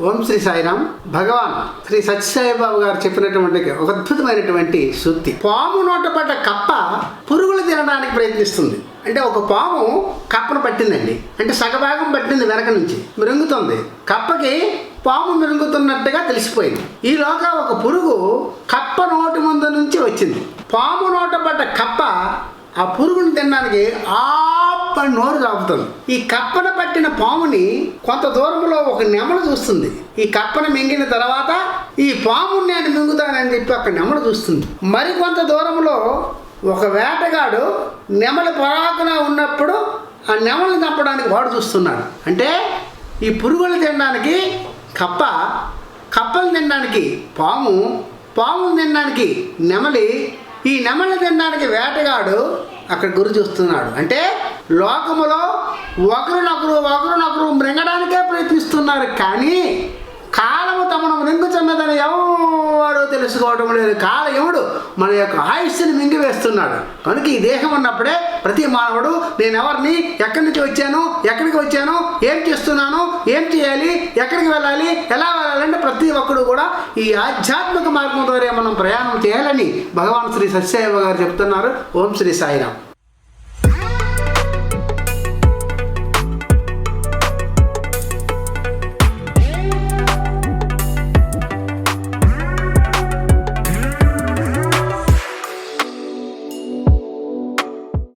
ఓం శ్రీ సాయిరామ్. భగవాన్ శ్రీ సత్యసాయిబాబు గారు చెప్పినటువంటి ఒక అద్భుతమైనటువంటి సూక్తి. పాము నోట పడ్డ కప్ప పురుగులు తినడానికి ప్రయత్నిస్తుంది. అంటే ఒక పాము కప్పను పట్టిందండి, అంటే సగభాగం పట్టింది, వెనక నుంచి మిరుగుతుంది. కప్పకి పాము మిరుగుతున్నట్టుగా తెలిసిపోయింది. ఈలోగా ఒక పురుగు కప్ప నోటి ముందు నుంచి వచ్చింది. పాము నోట పడ్డ కప్ప ఆ పురుగుని తినడానికి ఆపని నోరు చాపుతుంది. ఈ కప్పను పట్టిన పాముని కొంత దూరంలో ఒక నెమలు చూస్తుంది. ఈ కప్పను మింగిన తర్వాత ఈ పాముని నేను మింగుతానని చెప్పి అక్కడ నెమలు చూస్తుంది. మరికొంత దూరంలో ఒక వేటగాడు నెమలి పొరాకున ఉన్నప్పుడు ఆ నెమలిని చంపడానికి వాడు చూస్తున్నాడు. అంటే ఈ పురుగులు తినడానికి కప్ప, కప్పలు తినడానికి పాము, పాములు తినడానికి నెమలి, ఈ నెమలి తినడానికి వేటగాడు అక్కడ గురి చూస్తున్నాడు. అంటే లోకములో ఒకరినొకరు మృంగడానికే ప్రయత్నిస్తున్నారు, కానీ కాలము తమను మృంగుతున్నదని ఎవరు తెలుసుకోవడం లేదు. కాలయముడు మన యొక్క ఆయుష్ని మింగివేస్తున్నాడు. కనుక ఈ దేహం ఉన్నప్పుడే ప్రతి మానవుడు నేను ఎవరిని, ఎక్కడి నుంచి వచ్చాను, ఎక్కడికి వచ్చాను, ఏం చేస్తున్నాను, ఏం చేయాలి, ఎక్కడికి వెళ్ళాలి, ఎలా వెళ్ళాలంటే ప్రతి ఒక్కడు కూడా ఈ ఆధ్యాత్మిక మార్గం ద్వారా మనం ప్రయాణం చేయాలని భగవాన్ శ్రీ సత్యసాయిబాబా గారు చెప్తున్నారు. ఓం శ్రీ సాయిరామ్.